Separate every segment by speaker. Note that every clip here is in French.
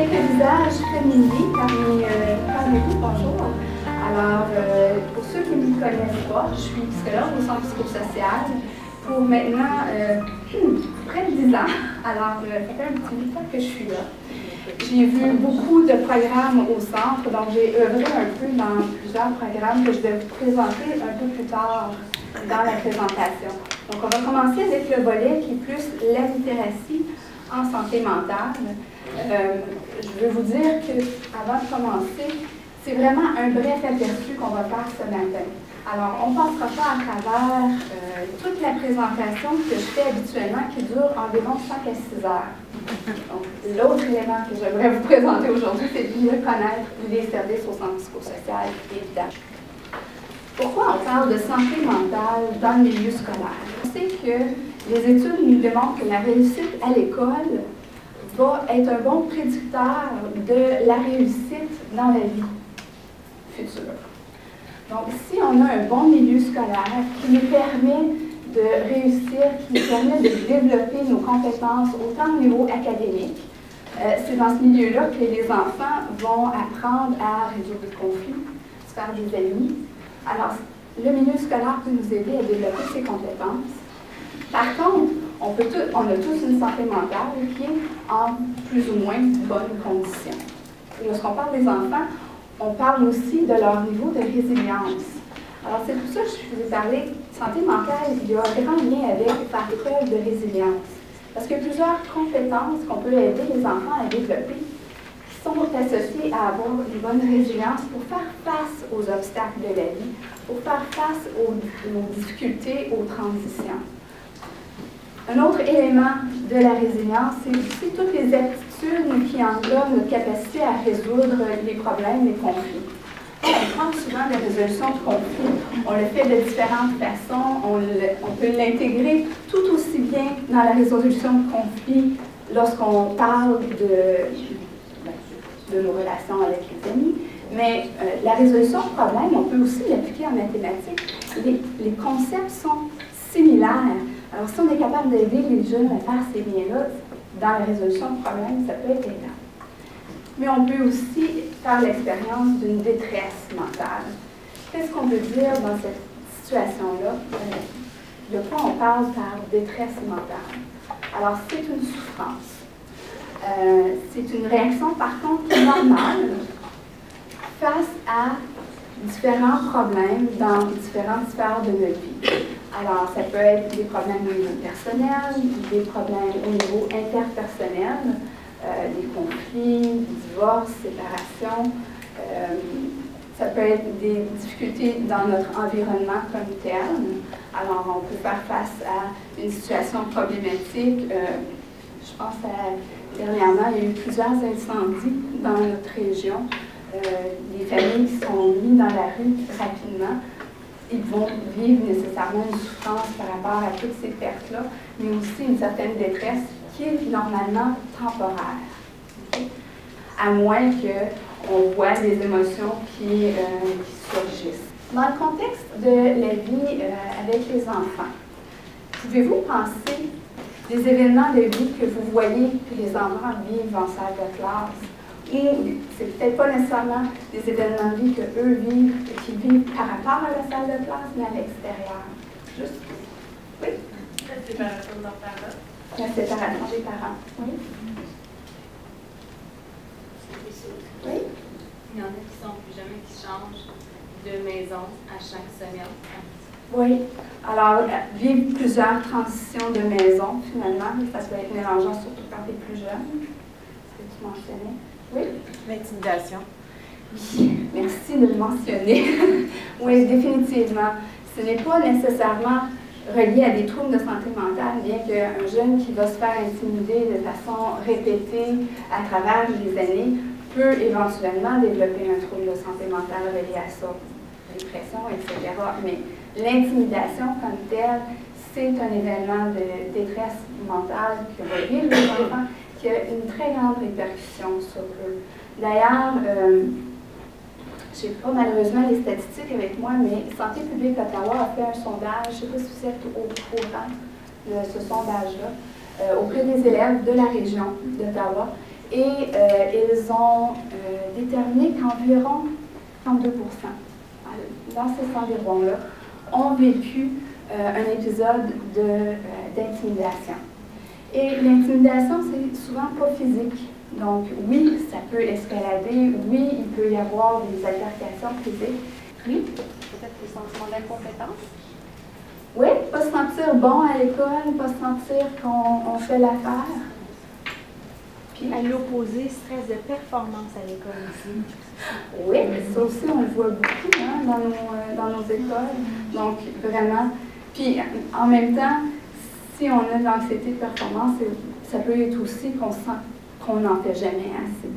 Speaker 1: quelques visages familiers parmi vous. Bonjour. Alors, pour ceux qui ne me connaissent pas, je suis psychologue au Centre psychosocial pour maintenant près de 10 ans. Alors, ça fait un petit bout de temps que je suis là. J'ai vu beaucoup de programmes au centre, donc j'ai œuvré un peu dans plusieurs programmes que je vais vous présenter un peu plus tard dans la présentation. Donc, on va commencer avec le volet qui est plus la littératie en santé mentale. Je veux vous dire qu'avant de commencer, c'est vraiment un bref aperçu qu'on va faire ce matin. Alors, on ne passera pas à travers toute la présentation que je fais habituellement qui dure environ 5 à 6 heures. Donc, l'autre élément que j'aimerais vous présenter aujourd'hui, c'est de mieux connaître les services au centre psychosocial, évidemment. Pourquoi on parle de santé mentale dans le milieu scolaire? On sait que les études nous démontrent que la réussite à l'école va être un bon prédicteur de la réussite dans la vie future. Donc, si on a un bon milieu scolaire qui nous permet de réussir, qui nous permet de développer nos compétences autant au niveau académique, c'est dans ce milieu-là que les enfants vont apprendre à résoudre des conflits, se faire des amis. Alors, le milieu scolaire peut nous aider à développer ces compétences. Par contre, on a tous une santé mentale qui est en plus ou moins bonnes conditions. Lorsqu'on parle des enfants, on parle aussi de leur niveau de résilience. Alors, c'est pour ça que je vous ai parlé de santé mentale. Il y a un grand lien avec faire preuve de résilience. Parce qu'il y a plusieurs compétences qu'on peut aider les enfants à développer qui sont associées à avoir une bonne résilience pour faire face aux obstacles de la vie, pour faire face aux difficultés, aux transitions. Un autre élément de la résilience, c'est aussi toutes les aptitudes qui englobent notre capacité à résoudre les problèmes, les conflits. On prend souvent la résolution de conflits, on le fait de différentes façons, on peut l'intégrer tout aussi bien dans la résolution de conflits lorsqu'on parle de nos relations avec les amis, mais la résolution de problèmes, on peut aussi l'appliquer en mathématiques. Les concepts sont similaires. Alors, si on est capable d'aider les jeunes à faire ces liens-là dans la résolution de problèmes, ça peut être aidant. Mais on peut aussi faire l'expérience d'une détresse mentale. Qu'est-ce qu'on veut dire dans cette situation-là? De quoi on parle par détresse mentale? Alors, c'est une souffrance. C'est une réaction, par contre, normale face à différents problèmes dans différentes sphères de notre vie. Alors, ça peut être des problèmes au niveau personnel, des problèmes au niveau interpersonnel, des conflits, divorces, séparations. Ça peut être des difficultés dans notre environnement comme tel. Alors, on peut faire face à une situation problématique. Je pense dernièrement, il y a eu plusieurs incendies dans notre région. Les familles qui sont mises dans la rue rapidement, ils vont vivre nécessairement une souffrance par rapport à toutes ces pertes-là, mais aussi une certaine détresse qui est normalement temporaire. Okay? À moins qu'on voit des émotions qui surgissent. Dans le contexte de la vie avec les enfants, pouvez-vous penser des événements de vie que vous voyez que les enfants vivent en salle de classe? Ou c'est peut-être pas nécessairement des événements de vie qu'eux vivent, qu'ils vivent par rapport à la salle de classe, mais à l'extérieur. Juste. Oui?
Speaker 2: La séparation de leurs parents.
Speaker 1: La séparation des parents. Oui? Oui?
Speaker 2: Il y en a qui sont plus jamais qui changent de maison à chaque semaine.
Speaker 1: Oui. Alors, vivre plusieurs transitions de maison, finalement, ça peut être mélangeant, surtout quand tu es plus jeune. Ce que tu mentionnais. Oui?
Speaker 2: L'intimidation.
Speaker 1: Oui, merci de le mentionner. Oui, définitivement. Ce n'est pas nécessairement relié à des troubles de santé mentale, bien qu'un jeune qui va se faire intimider de façon répétée à travers les années peut éventuellement développer un trouble de santé mentale relié à ça, dépression, etc. Mais l'intimidation comme telle, c'est un événement de détresse mentale que va vivre les enfants, qui a une très grande répercussion sur eux. D'ailleurs, je n'ai pas malheureusement les statistiques avec moi, mais Santé publique Ottawa a fait un sondage, je ne sais pas si vous êtes au courant de ce sondage-là, auprès des élèves de la région d'Ottawa. et ils ont déterminé qu'environ 32% dans ces environs-là ont vécu un épisode d'intimidation. Et l'intimidation, c'est souvent pas physique. Donc oui, ça peut escalader, oui, il peut y avoir des altercations physiques. Oui?
Speaker 3: Peut-être des sentiments d'incompétence?
Speaker 1: Oui, pas se sentir bon à l'école, pas se sentir qu'on fait l'affaire.
Speaker 3: Puis à l'opposé, stress de performance à l'école aussi.
Speaker 1: Oui, ça aussi, on le voit beaucoup hein, dans nos écoles. Donc, vraiment. Puis, en même temps, si on a de l'anxiété de performance, ça peut être aussi qu'on sent qu'on n'en fait jamais assez.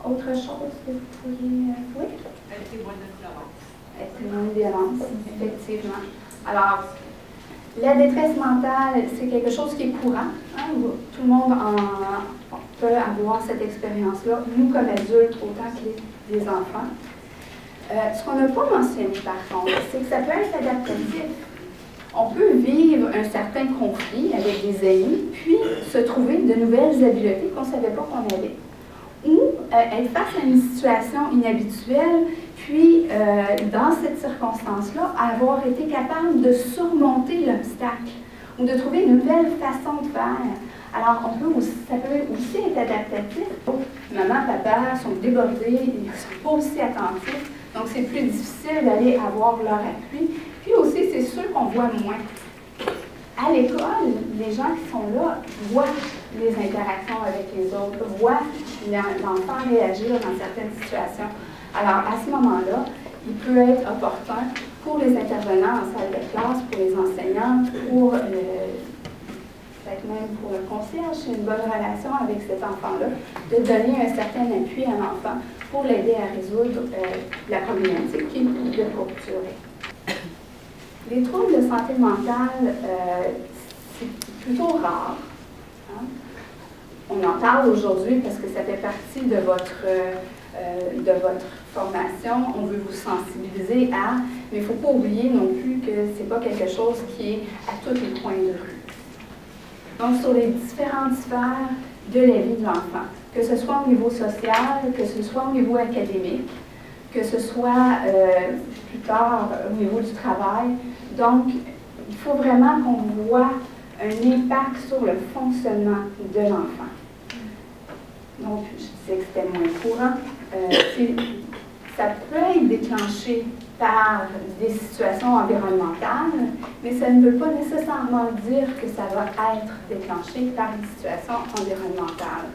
Speaker 1: Autre chose que vous pourriez... oui?
Speaker 2: Être témoin de violence.
Speaker 1: Être témoin de violence, effectivement. Alors, la détresse mentale, c'est quelque chose qui est courant. Hein? Tout le monde peut avoir cette expérience-là, nous comme adultes, autant que les enfants. Ce qu'on n'a pas mentionné, par contre, c'est que ça peut être adaptatif. On peut vivre un certain conflit avec des amis, puis se trouver de nouvelles habiletés qu'on ne savait pas qu'on avait. Ou être face à une situation inhabituelle, puis dans cette circonstance-là, avoir été capable de surmonter l'obstacle ou de trouver une nouvelle façon de faire. Alors, ça peut aussi être adaptatif. Maman, papa sont débordés, ils ne sont pas aussi attentifs, donc c'est plus difficile d'aller avoir leur appui. Puis aussi, c'est sûr qu'on voit moins. À l'école, les gens qui sont là voient les interactions avec les autres, voient l'enfant réagir dans certaines situations. Alors, à ce moment-là, il peut être opportun pour les intervenants en salle de classe, pour les enseignants, pour peut-être même pour le concierge, c'est une bonne relation avec cet enfant-là, de donner un certain appui à l'enfant pour l'aider à résoudre la problématique qui est de courte durée. Les troubles de santé mentale, c'est plutôt rare. Hein? On en parle aujourd'hui parce que ça fait partie de votre formation. On veut vous sensibiliser à, mais il ne faut pas oublier non plus que ce n'est pas quelque chose qui est à tous les coins de rue. Donc, sur les différentes sphères de la vie de l'enfant, que ce soit au niveau social, que ce soit au niveau académique, que ce soit plus tard au niveau du travail. Donc, il faut vraiment qu'on voit un impact sur le fonctionnement de l'enfant. Donc, je disais que c'était moins courant. Ça peut être déclenché par des situations environnementales, mais ça ne veut pas nécessairement dire que ça va être déclenché par une situation environnementale.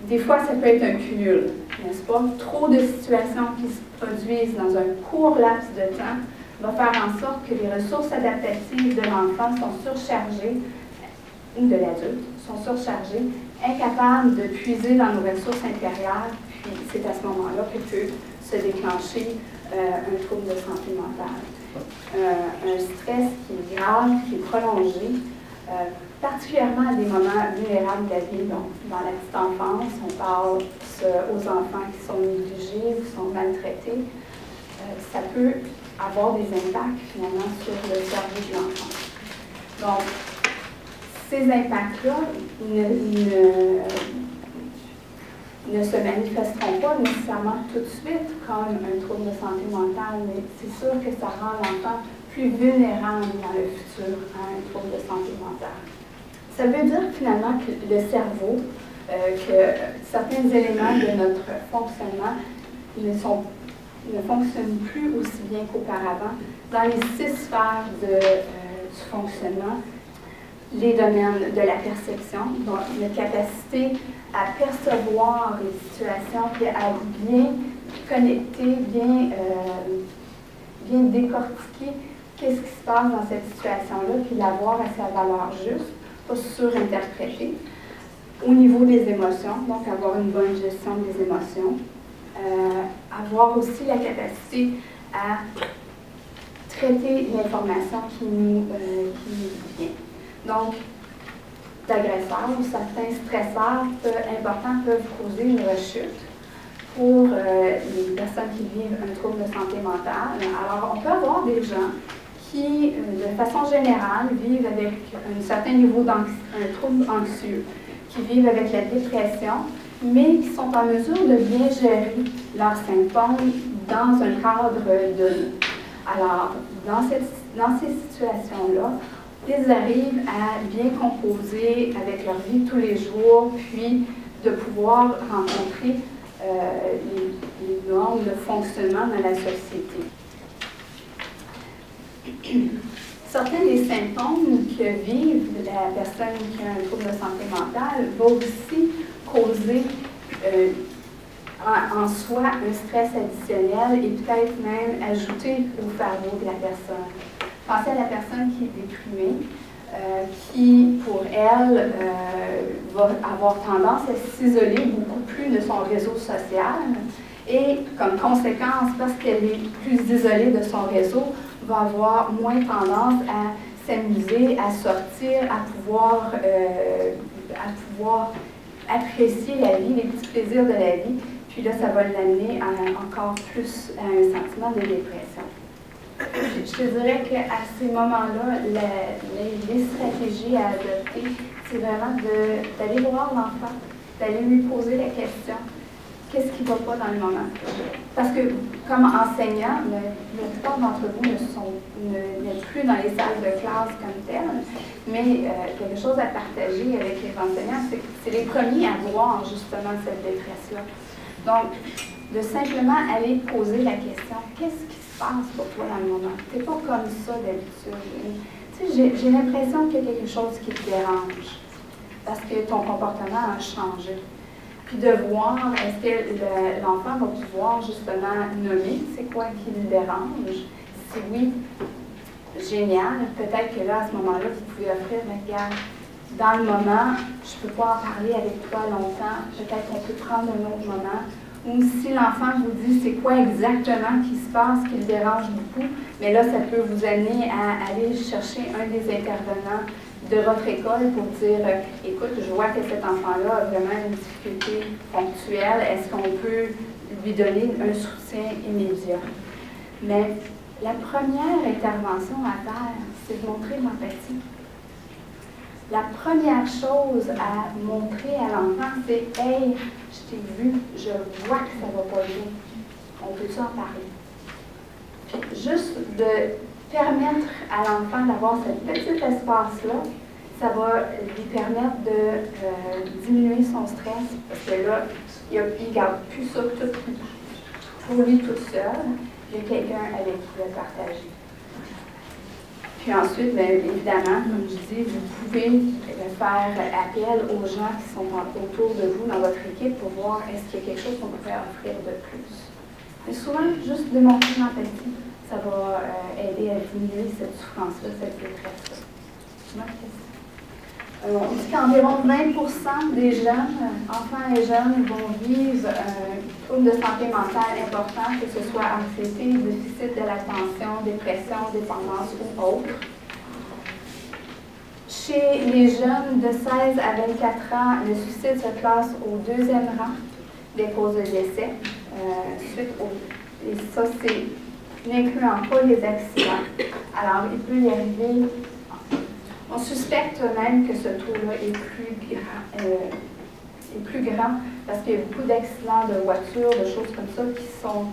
Speaker 1: Des fois, ça peut être un cumul, n'est-ce pas? Trop de situations qui se produisent dans un court laps de temps va faire en sorte que les ressources adaptatives de l'enfant sont surchargées, ou de l'adulte, sont surchargées, incapables de puiser dans nos ressources intérieures, puis c'est à ce moment-là que peut se déclencher un trouble de santé mentale. Un stress qui est grave, qui est prolongé, particulièrement à des moments vulnérables de la vie, donc dans la petite enfance, on parle aux enfants qui sont négligés ou qui sont maltraités, ça peut avoir des impacts finalement sur le cerveau de l'enfant. Donc, ces impacts-là ne se manifesteront pas nécessairement tout de suite comme un trouble de santé mentale, mais c'est sûr que ça rend l'enfant plus vulnérable dans le futur à un trouble de santé mentale. Ça veut dire finalement que le cerveau, que certains éléments de notre fonctionnement ne fonctionnent plus aussi bien qu'auparavant. Dans les 6 sphères du fonctionnement, les domaines de la perception, donc notre capacité à percevoir les situations, puis à bien connecter, bien décortiquer qu'est-ce qui se passe dans cette situation-là, puis l'avoir à sa valeur juste, pas surinterpréter. Au niveau des émotions, donc avoir une bonne gestion des émotions, avoir aussi la capacité à traiter l'information qui nous vient. Donc, d'agresseurs ou certains stresseurs importants peuvent causer une rechute pour les personnes qui vivent un trouble de santé mentale. Alors, on peut avoir des gens qui, de façon générale, vivent avec un certain niveau un trouble anxieux. qui vivent avec la dépression, mais qui sont en mesure de bien gérer leurs symptômes dans un cadre donné. Alors, dans ces situations-là, ils arrivent à bien composer avec leur vie de tous les jours, puis de pouvoir rencontrer les normes de fonctionnement dans la société. Certains des symptômes que vivent la personne qui a un trouble de santé mentale vont aussi causer en soi un stress additionnel et peut-être même ajouter au fardeau de la personne. Pensez à la personne qui est déprimée, qui, pour elle, va avoir tendance à s'isoler beaucoup plus de son réseau social et, comme conséquence, parce qu'elle est plus isolée de son réseau, va avoir moins tendance à s'amuser, à sortir, à pouvoir apprécier la vie, les petits plaisirs de la vie. Puis là, ça va l'amener encore plus à un sentiment de dépression. Je te dirais qu'à ces moments-là, les stratégies à adopter, c'est vraiment d'aller voir l'enfant, d'aller lui poser la question, qu'est-ce qui ne va pas dans le moment? Parce que, comme enseignant, la plupart d'entre vous n'êtes plus dans les salles de classe comme telles, mais quelque chose à partager avec les enseignants, c'est les premiers à voir justement cette détresse-là. Donc, de simplement aller poser la question, qu'est-ce qui se passe pour toi dans le moment? Tu n'es pas comme ça d'habitude. Tu sais, j'ai l'impression qu'il y a quelque chose qui te dérange, parce que ton comportement a changé. Puis de voir, est-ce que l'enfant va pouvoir justement nommer c'est quoi qui le dérange? Si oui, génial. Peut-être que là, à ce moment-là, vous pouvez offrir, mais regarde, dans le moment, je ne peux pas en parler avec toi longtemps, peut-être qu'on peut prendre un autre moment. Ou si l'enfant vous dit c'est quoi exactement qui se passe, qui le dérange beaucoup, mais là, ça peut vous amener à aller chercher un des intervenants de votre école pour dire écoute, je vois que cet enfant-là a vraiment une difficulté ponctuelle, est-ce qu'on peut lui donner un soutien immédiat? Mais la première intervention à faire, c'est de montrer l'empathie. La première chose à montrer à l'enfant, c'est « Hey, je t'ai vu, je vois que ça ne va pas bien. On peut-tu en parler? » Puis juste de permettre à l'enfant d'avoir ce petit espace-là, ça va lui permettre de diminuer son stress, parce que là, il ne garde plus ça tout pour lui tout seul. Il y a quelqu'un avec qui le partager. Puis ensuite, bien évidemment, comme je dis, vous pouvez faire appel aux gens qui sont autour de vous dans votre équipe pour voir est-ce qu'il y a quelque chose qu'on pourrait offrir de plus. Mais souvent, juste démontrer l'empathie, ça va aider à diminuer cette souffrance-là, cette détresse-là. On dit qu'environ 20% des jeunes, enfants et jeunes, vont vivre un trouble de santé mentale important, que ce soit anxiété, déficit de l'attention, dépression, dépendance ou autre. Chez les jeunes de 16 à 24 ans, le suicide se classe au 2e rang des causes de décès. Et ça, c'est n'incluant pas les accidents. Alors, il peut y arriver. On suspecte même que ce taux-là est plus grand parce qu'il y a beaucoup d'accidents de voiture, de choses comme ça qui sont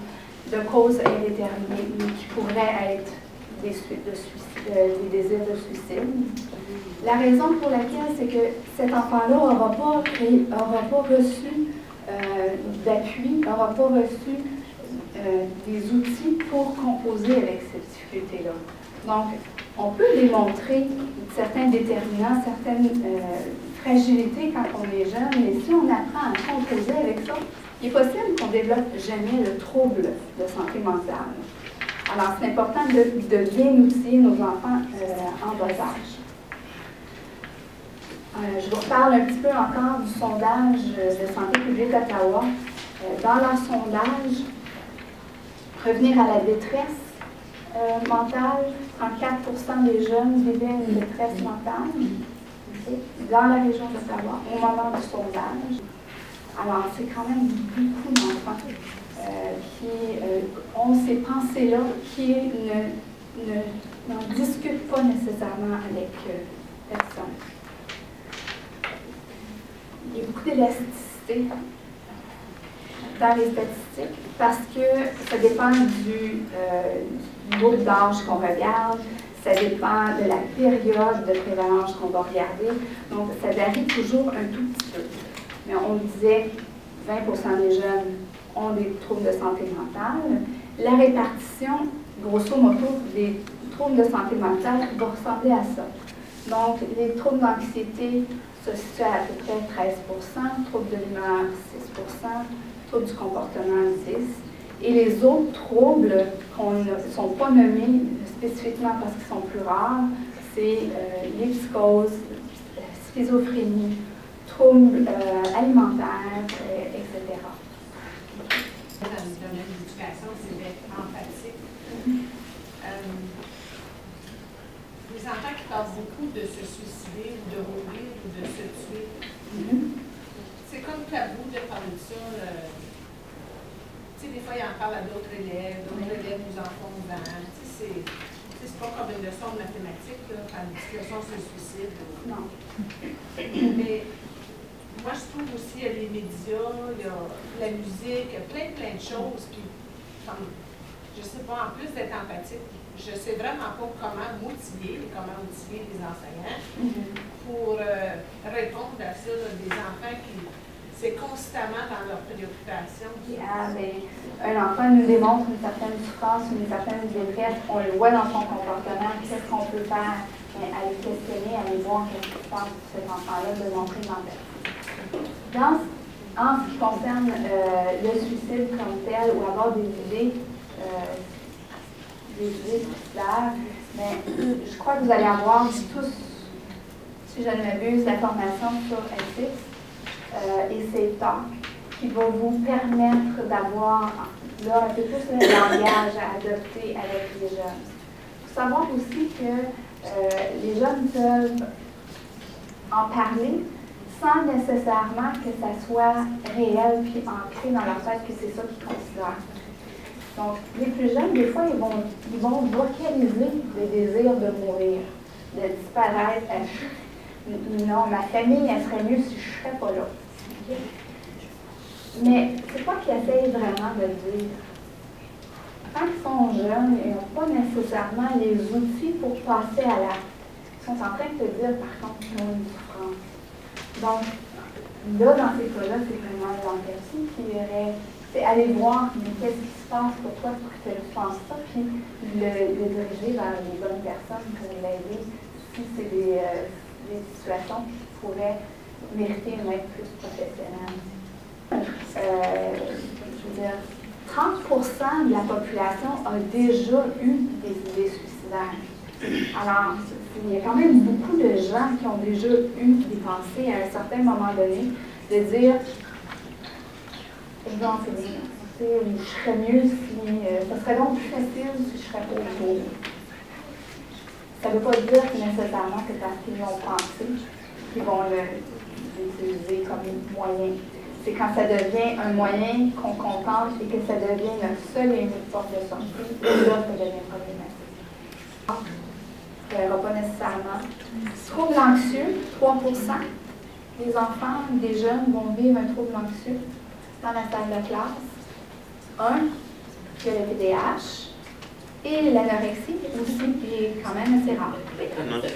Speaker 1: de causes indéterminées, mais qui pourraient être des désirs de suicide. La raison pour laquelle, c'est que cet enfant-là n'aura pas reçu d'appui, n'aura pas reçu des outils pour composer avec cette difficulté-là. Donc, on peut démontrer certains déterminants, certaines fragilités quand on est jeune, mais si on apprend à composer avec ça, il est possible qu'on ne développe jamais le trouble de santé mentale. Alors, c'est important de bien outiller nos enfants en bas âge. Je vous reparle un petit peu encore du sondage de Santé publique Ottawa. Dans leur sondage, revenir à la détresse mentale, 34% des jeunes vivaient une détresse mentale dans la région d'Ottawa au moment du sondage. Alors, c'est quand même beaucoup d'enfants qui ont ces pensées-là, qui n'en discutent pas nécessairement avec personne. il y a beaucoup d'élasticité dans les statistiques parce que ça dépend du groupe d'âge qu'on regarde, ça dépend de la période de prévalence qu'on va regarder, donc ça varie toujours un tout petit peu. Mais on disait 20% des jeunes ont des troubles de santé mentale. La répartition, grosso modo, des troubles de santé mentale va ressembler à ça. Donc, les troubles d'anxiété se situent à peu près 13%, troubles de l'humeur 6%, troubles du comportement 10%, et les autres troubles qu'on ne sont pas nommés spécifiquement parce qu'ils sont plus rares, c'est les psychoses, schizophrénie, troubles alimentaires, etc.
Speaker 4: Dans le domaine de l'éducation, c'est d'être empathique. Les enfants qui parlent beaucoup de se suicider, ou de mourir, ou de se tuer, c'est comme tabou de parler de ça. Tu sais, des fois, ils en parlent à d'autres élèves nous en font dans. Tu sais, c'est pas comme une leçon de mathématiques, là, quand une discussion sur le suicide.
Speaker 1: Non.
Speaker 4: Mais moi, je trouve aussi, il y a les médias, il y a la musique, il y a plein de choses. Puis, comme, je sais pas, en plus d'être empathique, je sais vraiment pas comment motiver les enseignants pour répondre à ça, là, des enfants qui, c'est constamment dans leurs préoccupations.
Speaker 1: Un enfant nous démontre une certaine souffrance, une certaine détresse, on le voit dans son comportement, qu'est-ce qu'on peut faire? Aller questionner, aller voir qu'est-ce qui se passe pour cet enfant-là, de montrer l'empathie. En ce qui concerne le suicide comme tel, ou avoir des idées suicidaires, mais je crois que vous allez avoir tous, si je ne m'abuse, la formation sur ethics et CETA qui va vous permettre d'avoir là, un peu plus le langage à adopter avec les jeunes. Il faut savoir aussi que les jeunes peuvent en parler sans nécessairement que ça soit réel puis ancré dans leur tête que c'est ça qu'ils considèrent. Donc, les plus jeunes, des fois, ils vont vocaliser des désirs de mourir, de disparaître. Non, ma famille, elle serait mieux si je ne serais pas là. Okay? Mais c'est pas qu'ils essayent vraiment de le dire. Quand ils sont jeunes, ils n'ont pas nécessairement les outils pour passer à l'acte. Ils sont en train de te dire, par contre, qu'ils ont une souffrance. Donc, là, dans ces cas-là, c'est vraiment l'empathie qui irait. C'est aller voir, mais qu'est-ce qui se passe pour toi pour que tu penses ça, puis le diriger vers les bonnes personnes pour l'aider si c'est des situations qui pourraient mériter une aide plus professionnelle. Je veux dire, 30% de la population a déjà eu des idées suicidaires. Alors, il y a quand même beaucoup de gens qui ont déjà eu des pensées à un certain moment donné de dire je vais en finir, ou je serais mieux si. Ça serait donc plus facile si je serais pas au jour. Ça ne veut pas dire nécessairement que parce qu'ils l'ont pensé, qu'ils vont l'utiliser comme moyen. C'est quand ça devient un moyen qu'on contemple et que ça devient notre seule et unique porte de sortie, et là, ça devient problématique. Ça ne va pas nécessairement. Trouble anxieux, 3%. Les enfants, des jeunes vont vivre un trouble anxieux dans la salle de classe. Il y a le TDAH et l'anorexie aussi, qui est quand même assez rare.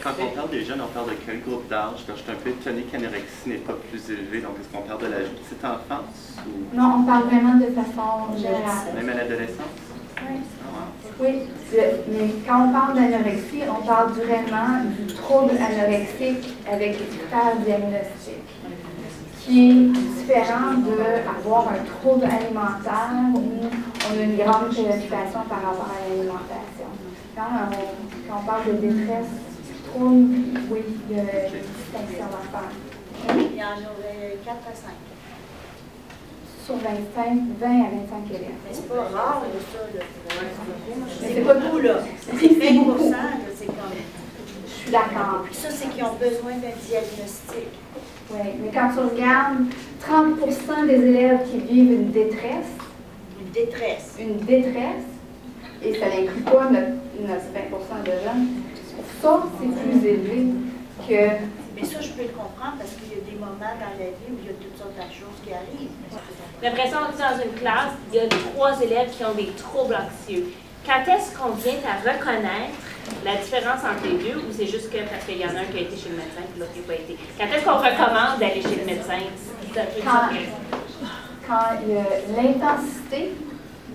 Speaker 5: Quand on parle des jeunes, on parle de quel groupe d'âge? Je suis un peu étonnée qu'anorexie n'est pas plus élevée. Donc, est-ce qu'on parle de l'âge de petite enfance? Ou...
Speaker 1: Non, on parle vraiment de façon générale.
Speaker 5: Même à l'adolescence?
Speaker 1: Oui. Oui, mais quand on parle d'anorexie, on parle vraiment du trouble anorexique avec les critères diagnostiques, qui est différent d'avoir un trouble alimentaire où on a une grande préoccupation par rapport à l'alimentation. Quand on parle de détresse, trouble, oui, il y a une distinction à faire.
Speaker 3: Il y en aurait 4 à 5.
Speaker 1: Sur 20 à 25 élèves.
Speaker 3: C'est pas rare, ça, là.
Speaker 1: Mais c'est pas tout, là.
Speaker 3: C'est 20%, c'est comme...
Speaker 1: Je suis d'accord.
Speaker 3: Ça, c'est qu'ils ont besoin d'un diagnostic.
Speaker 1: Oui, mais quand tu regardes, 30% des élèves qui vivent une détresse, et ça n'inclut pas notre 20% de jeunes, ça, c'est plus élevé que
Speaker 6: Mais ça, je peux le comprendre parce qu'il y a des moments dans la vie où il y a toutes sortes de choses qui arrivent.
Speaker 7: L'impression que dans une classe, il y a 3 élèves qui ont des troubles anxieux. Quand est-ce qu'on vient à reconnaître la différence entre les deux, ou c'est juste que parce qu'il y en a un qui a été chez le médecin et l'autre qui n'a pas été? Quand est-ce qu'on recommande d'aller chez le médecin?
Speaker 1: Quand l'intensité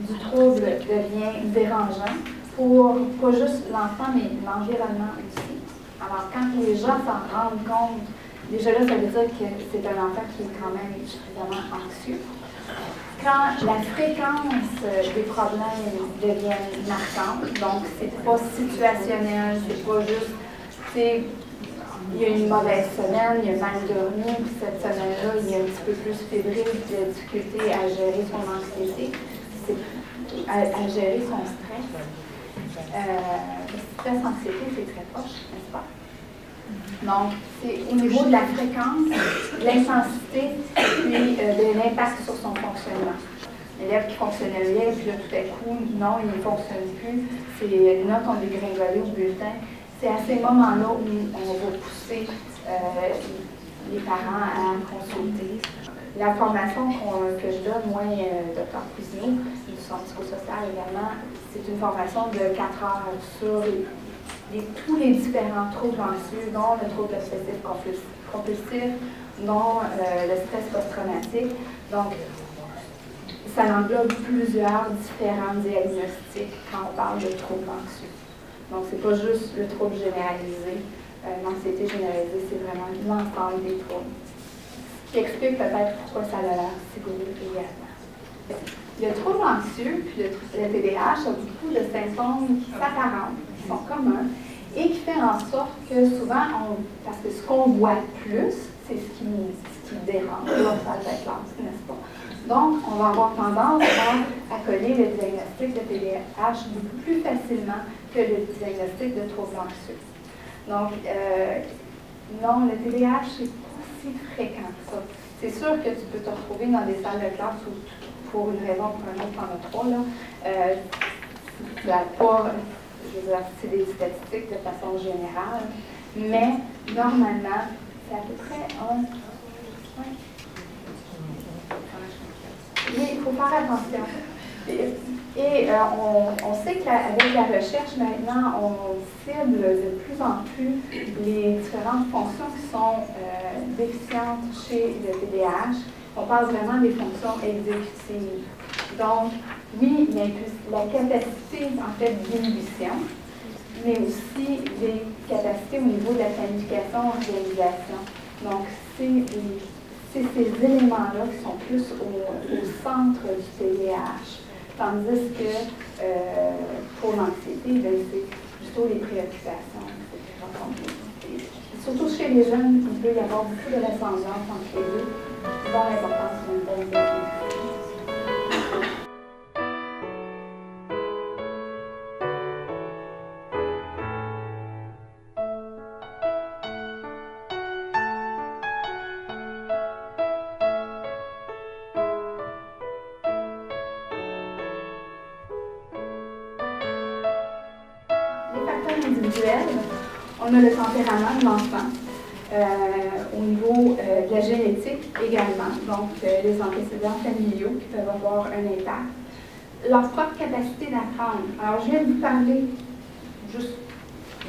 Speaker 1: du trouble devient dérangeant pour pas juste l'enfant, mais l'environnement aussi. Alors, quand les gens s'en rendent compte, déjà là, ça veut dire que c'est un enfant qui est quand même suffisamment anxieux. Quand la fréquence des problèmes devient marquante, donc c'est pas situationnel, c'est pas juste, il y a une mauvaise semaine, il y a mal dormi, puis cette semaine-là, il est un petit peu plus fébrile, il a difficulté à gérer son anxiété, à gérer son stress. Stress-anxiété, c'est très proche, n'est-ce pas? Donc, c'est au niveau de la fréquence, l'intensité, puis de l'impact sur son fonctionnement. L'élève qui fonctionnait bien, puis là, tout à coup, non, il ne fonctionne plus. Les notes ont dégringolé au bulletin. C'est à ces moments-là où on va pousser les parents à consulter. La formation que je donne, moi, Dr. Cousineau, du Centre psychosocial également, c'est une formation de 4 heures sur tous les différents troubles anxieux, dont le trouble obsessif compulsif, dont le stress post-traumatique. Donc, ça englobe plusieurs différents diagnostics quand on parle de troubles anxieux. Donc, c'est pas juste le trouble généralisé. L'anxiété généralisée, c'est vraiment l'ensemble des troubles. Ce qui explique peut-être pourquoi ça a l'air si gros également. Le trouble anxieux, puis le TDAH, a beaucoup de symptômes qui s'apparentent, qui sont communs, et qui fait en sorte que souvent, parce que ce qu'on voit plus, c'est ce qui dérange dans la salle de classe, n'est-ce pas? Donc, on va avoir tendance à coller le diagnostic de TDAH beaucoup plus facilement que le diagnostic de trouble anxieux. Donc, non, le TDAH, c'est pas si fréquent que ça. C'est sûr que tu peux te retrouver dans des salles de classe où, pour une raison ou pour une autre, t'en as 3, là. Tu n'as pas, je veux dire, c'est des statistiques de façon générale, mais normalement, c'est à peu près un. Ouais. Mais il faut faire attention. Et on sait qu'avec la recherche, maintenant, on cible de plus en plus les différentes fonctions qui sont déficientes chez le TDAH. On parle vraiment des fonctions exécutives. Donc, oui, il y a la capacité, en fait, d'inhibition, mais aussi des capacités au niveau de la planification, organisation. Donc, c'est ces éléments-là qui sont plus au centre du TDAH. Tandis que pour l'anxiété, c'est plutôt les préoccupations, etc. Surtout chez les jeunes, il peut y avoir beaucoup de ressemblance entre les deux, dont l'importance d'une bonne diagnostic. Individuel, on a le tempérament de l'enfant, au niveau de la génétique également, donc les antécédents familiaux qui peuvent avoir un impact, leur propre capacité d'apprendre. Alors, je viens de vous parler juste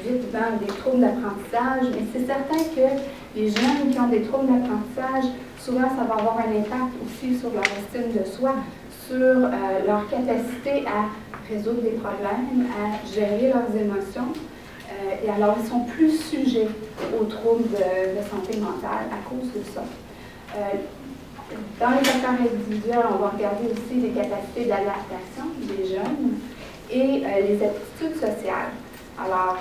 Speaker 1: vite des troubles d'apprentissage, mais c'est certain que les jeunes qui ont des troubles d'apprentissage, souvent ça va avoir un impact aussi sur leur estime de soi, sur leur capacité à résoudre des problèmes, à gérer leurs émotions. Et alors, ils sont plus sujets aux troubles de santé mentale à cause de ça. Dans les facteurs individuels, on va regarder aussi les capacités d'adaptation des jeunes et les aptitudes sociales. Alors,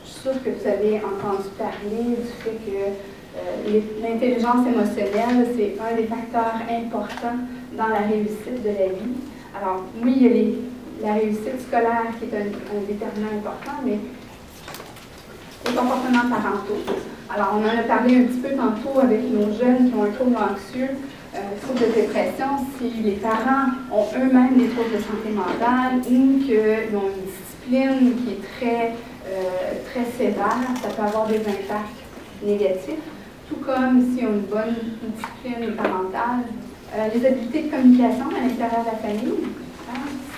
Speaker 1: je suis sûre que vous avez entendu parler du fait que l'intelligence émotionnelle, c'est un des facteurs importants dans la réussite de la vie. Alors, oui, il y a la réussite scolaire qui est un déterminant important, mais les comportements parentaux. Alors, on en a parlé un petit peu tantôt avec nos jeunes qui ont un trouble anxieux, trouble de dépression. Si les parents ont eux-mêmes des troubles de santé mentale ou qu'ils ont une discipline qui est très sévère, ça peut avoir des impacts négatifs, tout comme s'ils ont une bonne discipline parentale. Les habiletés de communication à l'intérieur de la famille.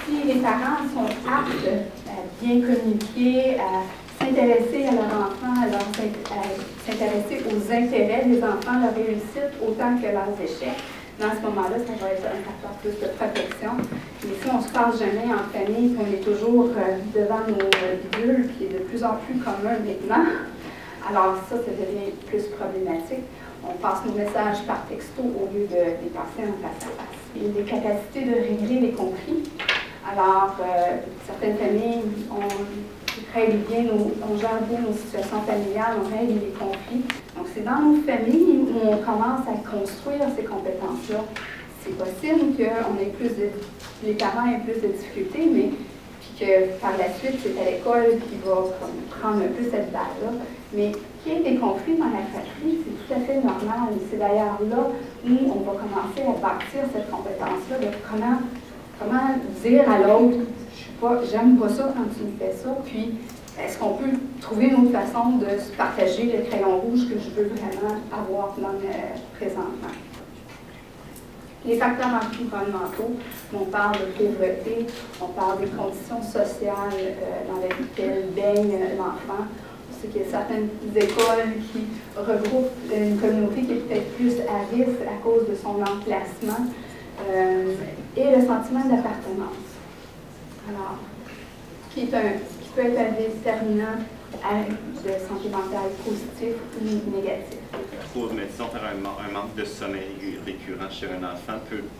Speaker 1: Si les parents sont aptes à bien communiquer, à s'intéresser à leur enfant, à s'intéresser aux intérêts des enfants, leur réussite autant que leurs échecs, dans ce moment-là, ça va être un facteur plus de protection. Mais si on se passe jamais en famille, on est toujours devant nos bidules, qui est de plus en plus commun maintenant, alors ça devient plus problématique. On passe nos messages par texto au lieu de les passer en face à face. Il y a des capacités de régler les conflits. Alors, certaines familles, on gère bien nos situations familiales, on règle les conflits. Donc, c'est dans nos familles où on commence à construire ces compétences-là. C'est possible les parents aient plus de difficultés, mais puis que par la suite, c'est à l'école qui va prendre un peu cette balle-là. Mais qu'il y ait des conflits dans la fratrie, c'est tout à fait normal. C'est d'ailleurs là où on va commencer à bâtir cette compétence-là de comment dire à l'autre, j'aime pas ça quand tu me fais ça, puis est-ce qu'on peut trouver une autre façon de se partager le crayon rouge que je veux vraiment avoir présentement. Les facteurs environnementaux, on parle de pauvreté, on parle des conditions sociales dans lesquelles baigne l'enfant. C'est qu'il y a certaines écoles qui regroupent une communauté qui est peut-être plus à risque à cause de son emplacement et le sentiment d'appartenance. Alors, qui peut être un déterminant de santé mentale positif ou négatif.
Speaker 5: Pour, mettons, faire un manque de sommeil récurrent chez un enfant,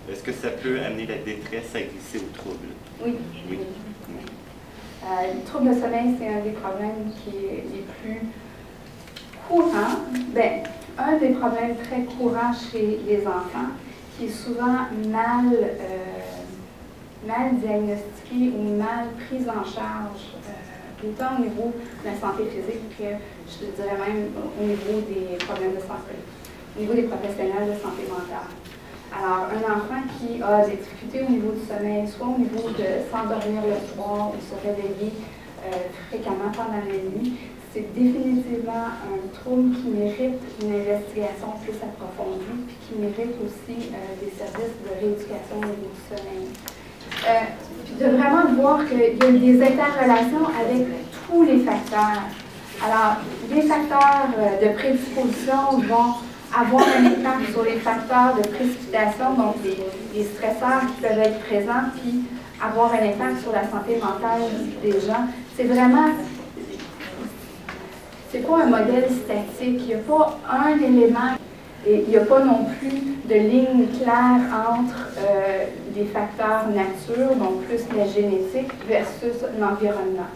Speaker 5: est-ce que ça peut amener la détresse à glisser au trouble?
Speaker 1: Oui. Le trouble de sommeil, c'est un des problèmes qui est les plus courants. Bien, un des problèmes très courants chez les enfants, qui est souvent mal diagnostiqué ou mal pris en charge, autant au niveau de la santé physique que, je te dirais même, au niveau des problèmes de santé, au niveau des professionnels de santé mentale. Alors, un enfant qui a des difficultés au niveau du sommeil, soit au niveau de s'endormir le soir ou se réveiller fréquemment pendant la nuit, c'est définitivement un trouble qui mérite une investigation plus approfondie, puis qui mérite aussi des services de rééducation au niveau du sommeil. Puis de vraiment voir qu'il y a des interrelations avec tous les facteurs. Alors, les facteurs de prédisposition vont avoir un impact sur les facteurs de précipitation, donc les stresseurs qui peuvent être présents, puis avoir un impact sur la santé mentale des gens. C'est vraiment, c'est pas un modèle statique, il n'y a pas un élément, et il n'y a pas non plus de ligne claire entre les facteurs nature, donc plus la génétique, versus l'environnement.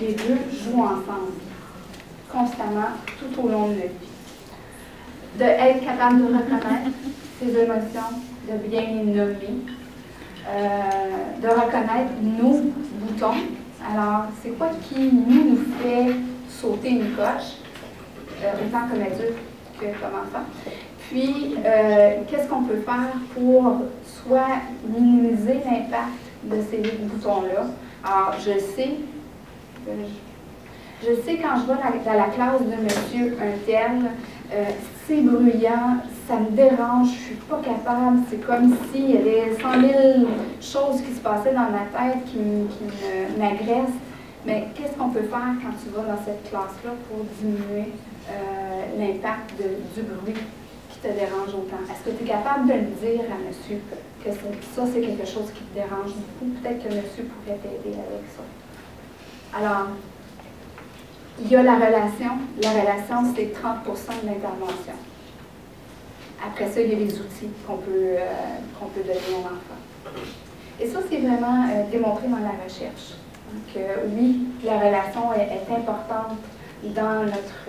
Speaker 1: Les deux jouent ensemble, constamment, tout au long de la vie. D'être capable de reconnaître ses émotions, de bien les nommer, de reconnaître nos boutons. Alors, c'est quoi qui nous fait sauter une coche, autant comme adulte que comme enfant. Puis, qu'est-ce qu'on peut faire pour soit minimiser l'impact de ces boutons-là? Alors, je sais quand je vais dans la classe de monsieur un tel, c'est bruyant, ça me dérange, je ne suis pas capable, c'est comme s'il y avait 100 000 choses qui se passaient dans ma tête qui m'agressent. Mais qu'est-ce qu'on peut faire quand tu vas dans cette classe-là pour diminuer l'impact du bruit qui te dérange autant? Est-ce que tu es capable de le dire à monsieur que ça, c'est quelque chose qui te dérange beaucoup? Peut-être que monsieur pourrait t'aider avec ça. Alors, il y a la relation. La relation, c'est 30% de l'intervention. Après ça, il y a les outils qu'on peut donner à l'enfant. Et ça, c'est vraiment démontré dans la recherche. Donc, oui, la relation est importante dans notre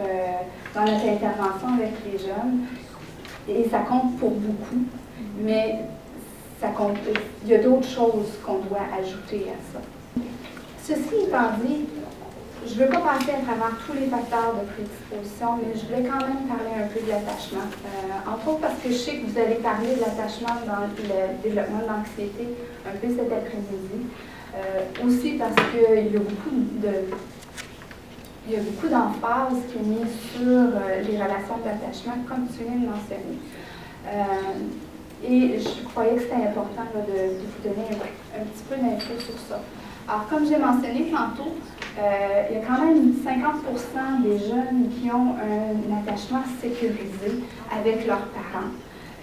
Speaker 1: intervention avec les jeunes. Et ça compte pour beaucoup, mais ça compte, il y a d'autres choses qu'on doit ajouter à ça. Ceci étant dit, je ne veux pas passer à travers tous les facteurs de prédisposition, mais je voulais quand même parler un peu de l'attachement. Entre autres parce que je sais que vous allez parler de l'attachement dans le développement de l'anxiété un peu cet après-midi. Aussi parce qu'il y a beaucoup il y a beaucoup d'emphase qui est mise sur les relations d'attachement, comme tu viens de mentionner. Et je croyais que c'était important là, de vous donner un petit peu d'infos sur ça. Alors, comme j'ai mentionné tantôt, il y a quand même 50% des jeunes qui ont un attachement sécurisé avec leurs parents.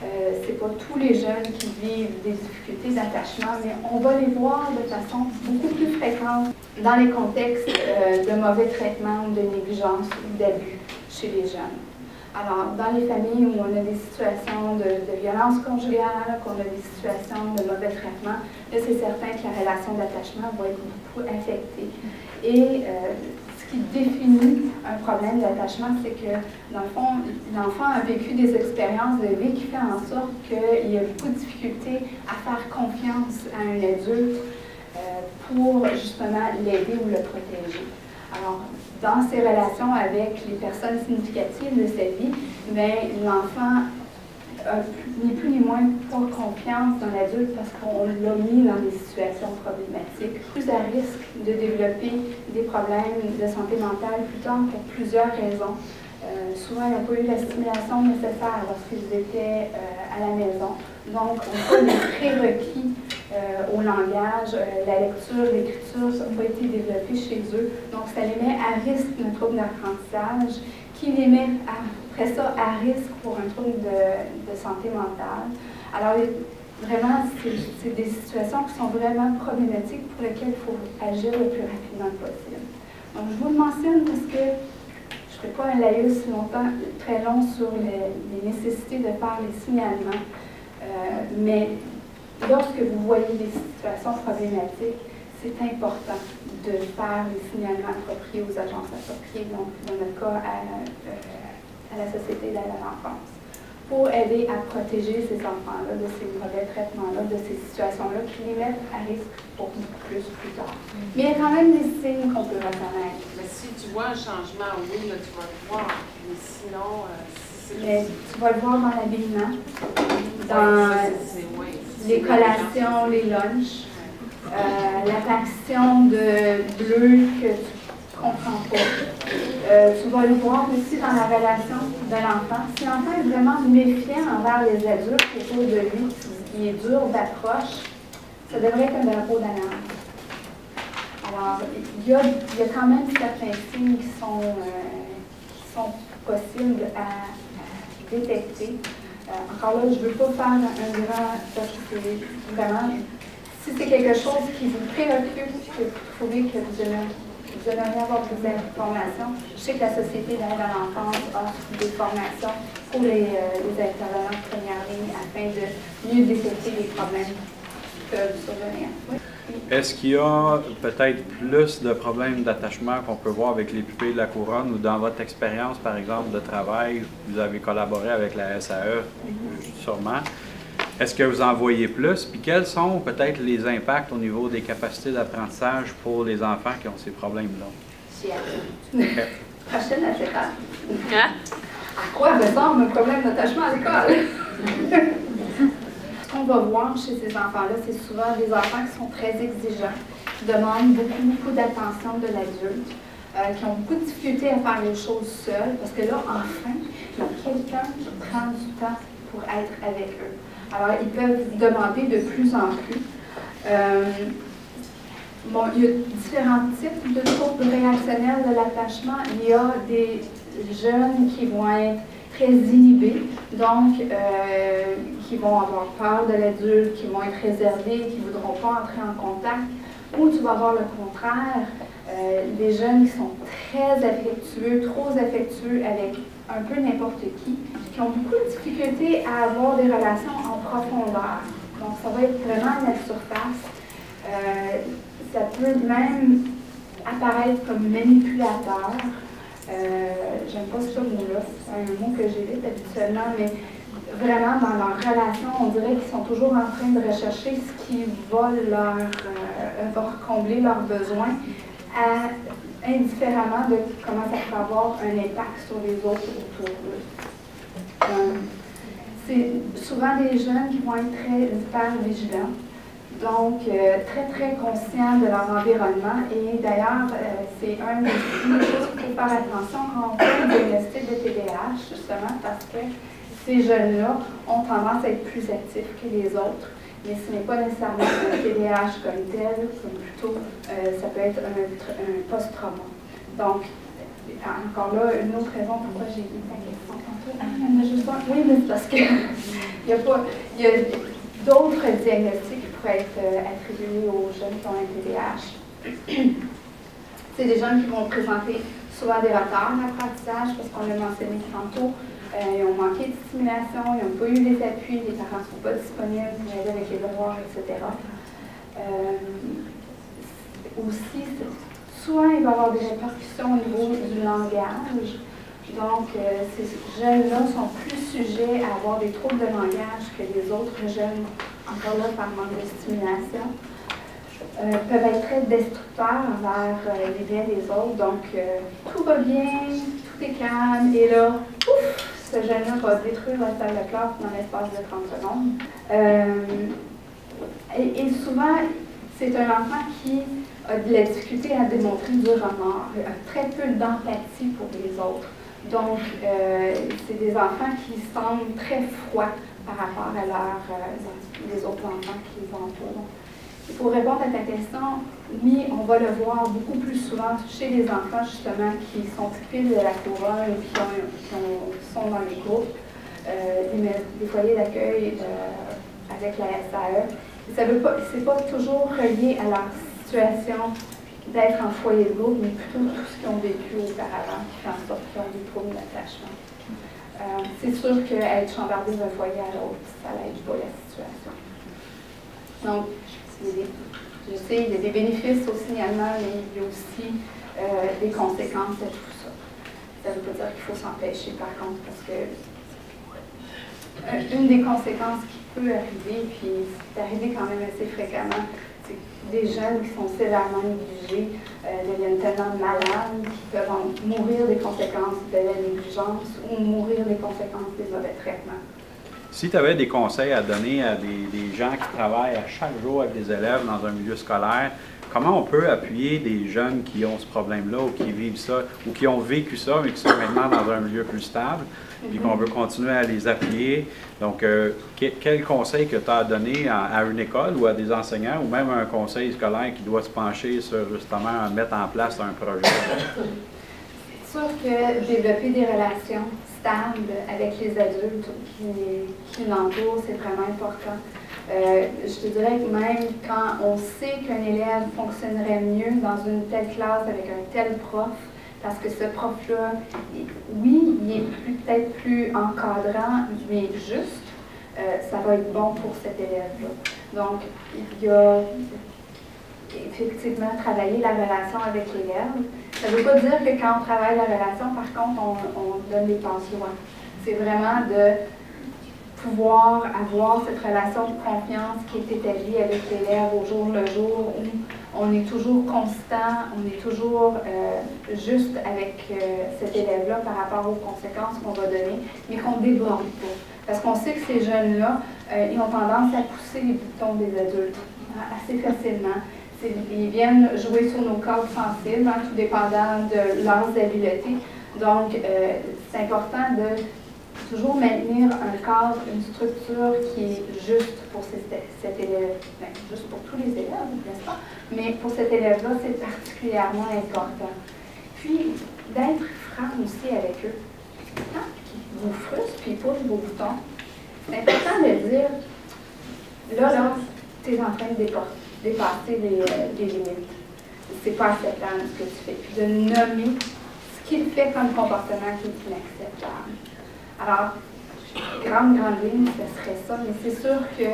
Speaker 1: Ce n'est pas tous les jeunes qui vivent des difficultés d'attachement, mais on va les voir de façon beaucoup plus fréquente dans les contextes de mauvais traitement, de négligence ou d'abus chez les jeunes. Alors, dans les familles où on a des situations de violence conjugale, qu'on a des situations de mauvais traitement, là, c'est certain que la relation d'attachement va être beaucoup affectée. Et ce qui définit un problème d'attachement, c'est que, dans le fond, l'enfant a vécu des expériences de vie qui fait en sorte qu'il y a beaucoup de difficultés à faire confiance à un adulte pour justement l'aider ou le protéger. Alors, dans ses relations avec les personnes significatives de sa vie, l'enfant ni plus ni moins pas confiance dans l'adulte parce qu'on l'a mis dans des situations problématiques, plus à risque de développer des problèmes de santé mentale plus tard pour plusieurs raisons. Souvent, ils n'ont pas eu la stimulation nécessaire lorsqu'ils étaient à la maison. Donc, on a des prérequis au langage, la lecture, l'écriture, ça n'a pas été développé chez eux. Donc, ça les met à risque d'un trouble d'apprentissage qui les met après ça à risque pour un trouble de santé mentale. Alors, vraiment, c'est des situations qui sont vraiment problématiques pour lesquelles il faut agir le plus rapidement possible. Donc, je vous le mentionne parce que je ne ferai pas un laïus très long sur les nécessités de faire les signalements, mais lorsque vous voyez des situations problématiques, c'est important de faire les signalements appropriés aux agences appropriées, donc dans notre cas à la Société d'aide à l'enfance, pour aider à protéger ces enfants-là de ces mauvais traitements-là, de ces situations-là qui les mettent à risque pour beaucoup plus tard. Mais il y a quand même des signes qu'on peut reconnaître.
Speaker 4: Mais si tu vois un changement, oui, là, tu vas le voir. Mais sinon,
Speaker 1: mais tu vas le voir dans l'habillement, dans les collations, les lunchs, l'apparition de bleu que tu ne comprends pas. Tu vas le voir aussi dans la relation de l'enfant. Si l'enfant est vraiment méfiant envers les adultes autour de lui, qui est dur d'approche, ça devrait être un drapeau d'alarme. Alors, il y a quand même certains signes qui sont possibles à détecter. Encore là, je ne veux pas faire un grand, parce que c'est vraiment, si c'est quelque chose qui vous préoccupe, que vous trouvez que vous aimeriez avoir plus d'informations, je sais que la Société d'aide à l'enfance offre des formations pour les intervenants de première ligne afin de mieux détecter les problèmes qui peuvent survenir. Oui.
Speaker 8: Est-ce qu'il y a peut-être plus de problèmes d'attachement qu'on peut voir avec les pupilles de la couronne ou dans votre expérience, par exemple, de travail, vous avez collaboré avec la SAE, sûrement. Est-ce que vous en voyez plus? Puis quels sont peut-être les impacts au niveau des capacités d'apprentissage pour les enfants qui ont ces problèmes-là?
Speaker 1: Prochaine à cette heure. À quoi ressemble un problème d'attachement à l'école? Ce qu'on va voir chez ces enfants-là, c'est souvent des enfants qui sont très exigeants, qui demandent beaucoup d'attention de l'adulte, qui ont beaucoup de difficultés à faire les choses seuls, parce que là, enfin, il y a quelqu'un qui prend du temps pour être avec eux. Alors, ils peuvent demander de plus en plus. Bon, il y a différents types de troubles réactionnels de l'attachement. Il y a des jeunes qui vont être très inhibés, donc qui vont avoir peur de l'adulte, qui vont être réservés, qui ne voudront pas entrer en contact. Ou tu vas avoir le contraire, des jeunes qui sont très affectueux, trop affectueux avec un peu n'importe qui ont beaucoup de difficultés à avoir des relations en profondeur. Donc, ça va être vraiment à la surface. Ça peut même apparaître comme manipulateur. J'aime pas ce mot-là, c'est un mot que j'évite habituellement, mais vraiment dans leur relation, on dirait qu'ils sont toujours en train de rechercher ce qui va combler leurs besoins, indifféremment de comment ça peut avoir un impact sur les autres autour d'eux. C'est souvent des jeunes qui vont être très hyper vigilants. Donc, très, très conscients de leur environnement. Et d'ailleurs, c'est une des choses qu'il faut faire attention quand on fait un diagnostic de TDAH, justement, parce que ces jeunes-là ont tendance à être plus actifs que les autres. Mais ce n'est pas nécessairement un TDAH comme tel, c'est plutôt, ça peut être un post-trauma. Donc, encore là, une autre raison pourquoi j'ai mis ta question tantôt. Oui, mais c'est parce que il y a d'autres diagnostics qui pourraient être attribués aux jeunes qui ont un TDAH. C'est des jeunes qui vont présenter souvent des retards d'apprentissage, parce qu'on l'a mentionné tantôt. Ils ont manqué de stimulation, ils n'ont pas eu les appuis, les parents ne sont pas disponibles pour aider avec les devoirs, etc. Aussi, souvent, il va y avoir des répercussions au niveau du langage. Donc, ces jeunes-là sont plus sujets à avoir des troubles de langage que les autres jeunes, encore là, par manque de stimulation. Peuvent être très destructeurs envers les biens des autres. Donc, tout va bien, tout est calme, et là, ouf! Ce jeune-là va détruire la salle de classe dans l'espace de 30 secondes. Et souvent, c'est un enfant qui a de la difficulté à démontrer du remords, a très peu d'empathie pour les autres. Donc, c'est des enfants qui semblent très froids par rapport à les autres enfants qui les entourent. Pour répondre à ta question, oui, on va le voir beaucoup plus souvent chez les enfants, justement, qui sont pupilles de la couronne ou qui sont dans les groupes, des foyers d'accueil avec la SAE. C'est pas toujours relié à leur situation d'être en foyer de groupe, mais plutôt tout ce qu'ils ont vécu auparavant, qui fait en sorte qu'ils ont des troubles d'attachement. C'est sûr qu'être chambardé d'un foyer à l'autre, ça n'aide pas la situation. Donc, je sais, il y a des bénéfices au signalement, mais il y a aussi des conséquences de tout ça. Ça ne veut pas dire qu'il faut s'empêcher, par contre, parce que une des conséquences qui peut arriver, puis c'est arrivé quand même assez fréquemment, c'est que des jeunes qui sont sévèrement négligés deviennent tellement malades qu'ils peuvent mourir des conséquences de la négligence ou mourir des conséquences des mauvais traitements.
Speaker 8: Si tu avais des conseils à donner à des gens qui travaillent à chaque jour avec des élèves dans un milieu scolaire, comment on peut appuyer des jeunes qui ont ce problème-là ou qui vivent ça, ou qui ont vécu ça, mais qui sont maintenant dans un milieu plus stable, puis qu'on veut continuer à les appuyer? Donc, quel conseil que tu as à donner à une école ou à des enseignants, ou même à un conseil scolaire qui doit se pencher sur justement mettre en place un projet?
Speaker 1: C'est sûr que développer des relations stables avec les adultes qui l'entourent, c'est vraiment important. Je te dirais que même quand on sait qu'un élève fonctionnerait mieux dans une telle classe avec un tel prof, parce que ce prof-là, oui, il est peut-être plus encadrant, mais juste, ça va être bon pour cet élève-là. Donc, il y a effectivement travailler la relation avec l'élève. Ça ne veut pas dire que quand on travaille la relation, par contre, on donne des passe-lois. C'est vraiment de pouvoir avoir cette relation de confiance qui est établie avec l'élève au jour le jour, où on est toujours constant, on est toujours juste avec cet élève-là par rapport aux conséquences qu'on va donner, mais qu'on ne déborde pas. Parce qu'on sait que ces jeunes-là, ils ont tendance à pousser les boutons des adultes assez facilement. Ils viennent jouer sur nos cordes sensibles, tout dépendant de leurs habiletés. Donc, c'est important de toujours maintenir un cadre, une structure qui est juste pour cet élève, juste pour tous les élèves, n'est-ce pas? Mais pour cet élève-là, c'est particulièrement important. Puis, d'être franc aussi avec eux. Quand ils vous frustrent, puis ils poussent vos boutons, c'est important de dire, là, tu es en train de dépasser les limites. C'est pas acceptable ce que tu fais. Puis de nommer ce qu'il fait comme comportement qui est inacceptable. Alors, grande ligne, ce serait ça, mais c'est sûr que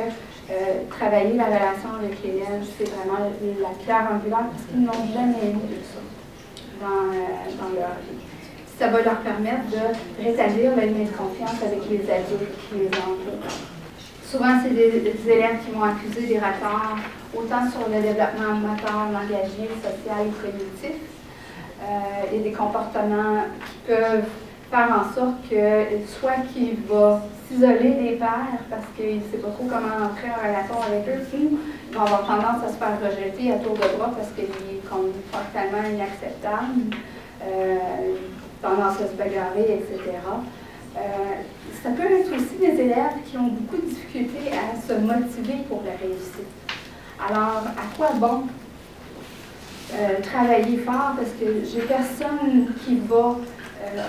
Speaker 1: travailler la relation avec l'élève, c'est vraiment la pierre angulaire parce qu'ils n'ont jamais eu de ça dans leur vie. Ça va leur permettre de rétablir le lien de confiance avec les adultes qui les entourent. Souvent, c'est des élèves qui vont accuser des retards, autant sur le développement moteur, langagier, social ou cognitif. Il y a des comportements qui peuvent faire en sorte que soit qu'il va s'isoler des pairs parce qu'il ne sait pas trop comment entrer en relation avec eux, ou vont avoir tendance à se faire rejeter à tour de bras parce qu'il est comme totalement inacceptable, tendance à se bagarrer, etc. Ça peut être aussi des élèves qui ont beaucoup de difficultés à se motiver pour la réussite. Alors, à quoi bon travailler fort parce que j'ai personne qui va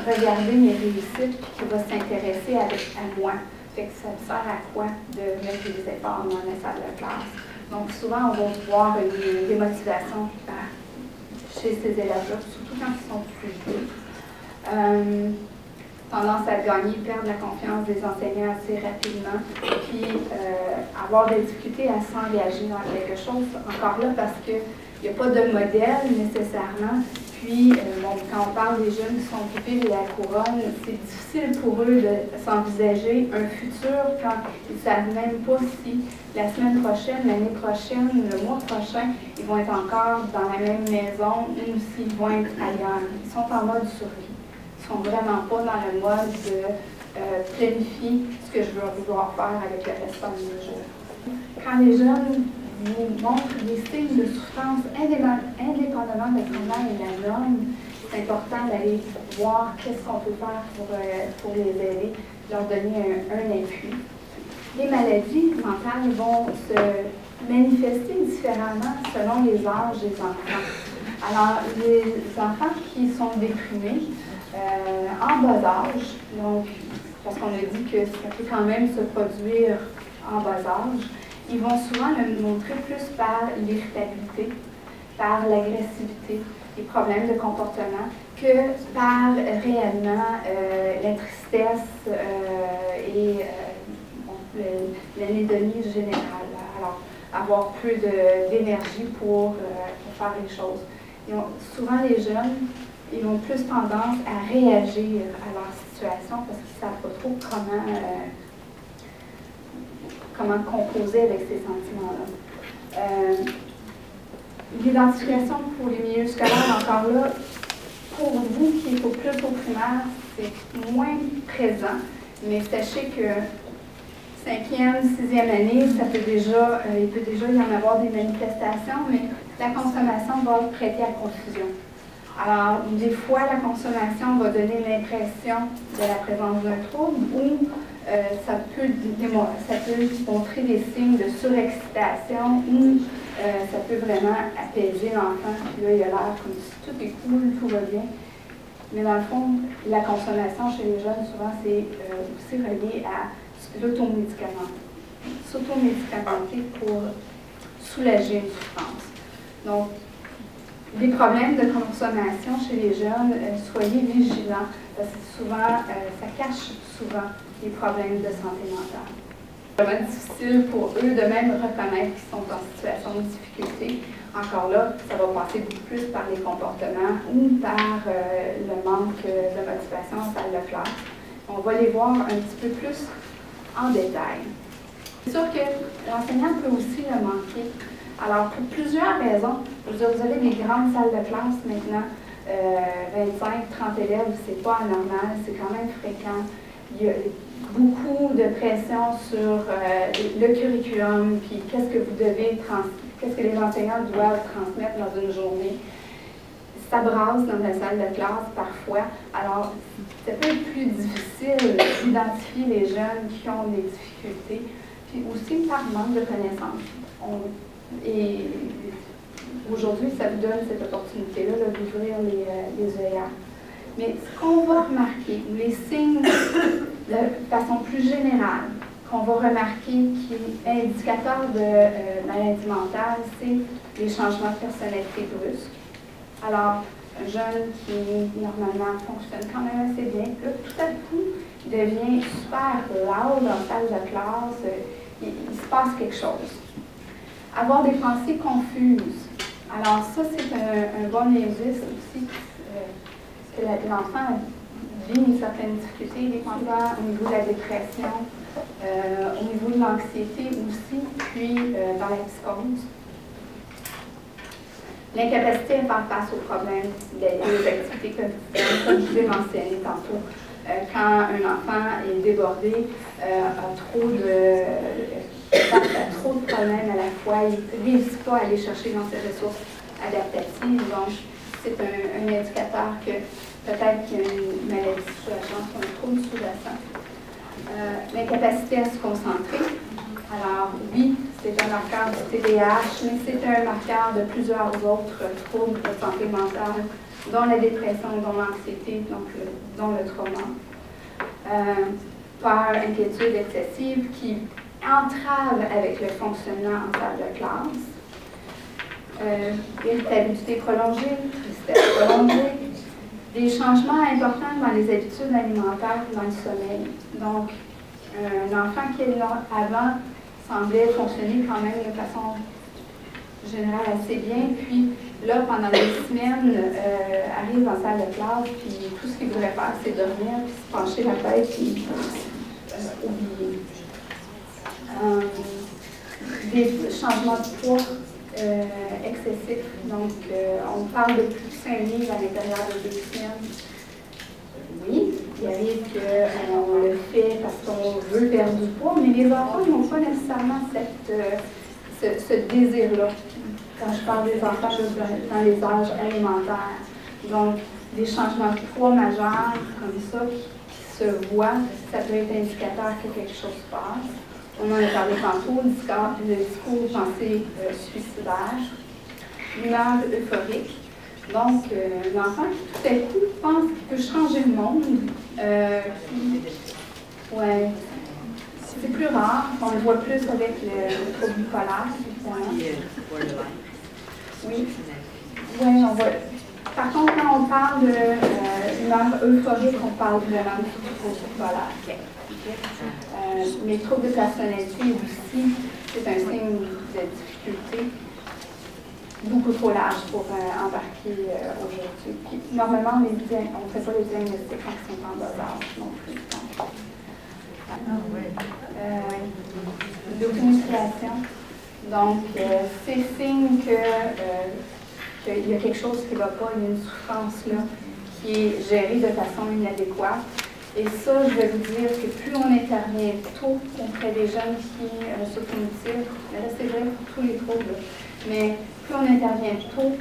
Speaker 1: regarder mes réussites et qui va s'intéresser à moi. Fait que ça me sert à quoi de mettre des efforts dans la salle de classe? Donc souvent, on va voir une démotivation chez ces élèves-là, surtout quand ils sont plus vieux. Tendance à gagner, perdre la confiance des enseignants assez rapidement, puis avoir des difficultés à s'engager dans quelque chose. Encore là, parce qu'il n'y a pas de modèle nécessairement. Puis, quand on parle des jeunes qui sont pupilles de la couronne, c'est difficile pour eux de s'envisager un futur quand ils ne savent même pas si la semaine prochaine, l'année prochaine, le mois prochain, ils vont être encore dans la même maison ou s'ils vont être ailleurs. Ils sont en mode survie. Ils ne sont vraiment pas dans le mode de planifier ce que je veux vouloir faire avec le restant de mes jours. Quand les jeunes vous montrent des signes de souffrance indépendamment de comment est la norme, c'est important d'aller voir qu'est-ce qu'on peut faire pour les aider, leur donner un appui. Les maladies mentales vont se manifester différemment selon les âges des enfants. Alors, les enfants qui sont déprimés en bas âge, donc, parce qu'on a dit que ça peut quand même se produire en bas âge, ils vont souvent le montrer plus par l'irritabilité, par l'agressivité, les problèmes de comportement, que par réellement la tristesse et l'anédonie générale. Alors, avoir plus d'énergie pour faire les choses. Souvent, les jeunes, ils ont plus tendance à réagir à leur situation parce qu'ils ne savent pas trop comment composer avec ces sentiments-là. L'identification pour les milieux scolaires, encore là, pour vous qui êtes plus au primaire, c'est moins présent, mais sachez que 5e, 6e année, il peut déjà y en avoir des manifestations, mais la consommation va prêter à confusion. Alors, des fois, la consommation va donner l'impression de la présence d'un trouble ou ça peut montrer des signes de surexcitation ou ça peut vraiment apaiser l'enfant. Puis là, il a l'air comme si tout est cool, tout va bien. Mais dans le fond, la consommation chez les jeunes, souvent, c'est aussi relié à l'automédicament. S'automédicamenter pour soulager une souffrance. Donc, des problèmes de consommation chez les jeunes, soyez vigilants, parce que souvent, ça cache souvent les problèmes de santé mentale. C'est vraiment difficile pour eux de même reconnaître qu'ils sont en situation de difficulté. Encore là, ça va passer beaucoup plus par les comportements ou par le manque de motivation en salle de classe. On va les voir un petit peu plus en détail. C'est sûr que l'enseignant peut aussi le manquer. Alors, pour plusieurs raisons, je veux dire, vous avez des grandes salles de classe maintenant, 25, 30 élèves, c'est pas anormal, c'est quand même fréquent. Il y a beaucoup de pression sur le curriculum, puis qu'est-ce que les enseignants doivent transmettre dans une journée. Ça brasse dans la salle de classe parfois. Alors, ça peut être plus difficile d'identifier les jeunes qui ont des difficultés, puis aussi par manque de connaissances. Et aujourd'hui, ça vous donne cette opportunité-là d'ouvrir les œillères. Mais ce qu'on va remarquer, les signes de façon plus générale, qu'on va remarquer qui est indicateur de maladie mentale, c'est les changements de personnalité brusques. Alors, un jeune qui normalement fonctionne quand même assez bien, là, tout à coup, il devient super loud en salle de classe, il se passe quelque chose. Avoir des pensées confuses. Alors ça, c'est un bon indice aussi que l'enfant vit une certaine difficulté, dépendant au niveau de la dépression, au niveau de l'anxiété aussi, puis dans la psychose. L'incapacité à faire face aux problèmes des activités quotidiennes, comme je vous ai mentionné tantôt. quand un enfant est débordé, a trop de problèmes à la fois, il ne réussit pas à aller chercher dans ses ressources adaptatives. Donc, c'est un indicateur que peut-être qu'il y a une maladie sous-jacente, un trouble sous-jacent. L'incapacité à se concentrer. Alors, oui, c'est un marqueur du TDAH, mais c'est un marqueur de plusieurs autres troubles de santé mentale, dont la dépression, dont l'anxiété, dont le trauma. Peur, inquiétude excessive qui entrave avec le fonctionnement en salle de classe. Irritabilité prolongée, tristesse prolongée. Des changements importants dans les habitudes alimentaires, dans le sommeil. Donc, un enfant qui, avant, semblait fonctionner quand même de façon générale assez bien, puis là, pendant des semaines, arrive en salle de classe, puis tout ce qu'il voudrait faire, c'est dormir, puis se pencher la tête, puis oublier. Des changements de poids excessifs. Donc, on parle de plus de 5 livres à l'intérieur de 2 semaines. Oui, il arrive qu'on le fait parce qu'on veut perdre du poids, mais les enfants n'ont pas nécessairement ce désir-là. Quand je parle des enfants, dans les âges alimentaires. Donc, des changements de poids majeurs comme ça qui se voient, ça peut être indicateur que quelque chose se passe. On en a parlé tantôt, le discours pensée suicidaire, l'humeur euphorique. Donc, l'enfant qui tout à coup pense qu'il peut changer le monde, ouais, c'est plus rare, on le voit plus avec le trouble bipolaire, évidemment. Oui, on voit. Par contre, quand on parle d'humeur euphorique, on parle vraiment du trouble bipolaire. Les troubles de personnalité aussi, c'est un signe de difficulté. Beaucoup trop large pour embarquer aujourd'hui. Puis, normalement, on ne fait pas les diagnostics quand ils sont en bas âge non plus. L'automutilation. Donc, c'est signe qu'il y a quelque chose qui ne va pas, il y a une souffrance là, qui est gérée de façon inadéquate. Et ça, je vais vous dire que plus on intervient tôt auprès des jeunes qui s'automutilent, mais là c'est vrai pour tous les troubles, mais plus on intervient tôt,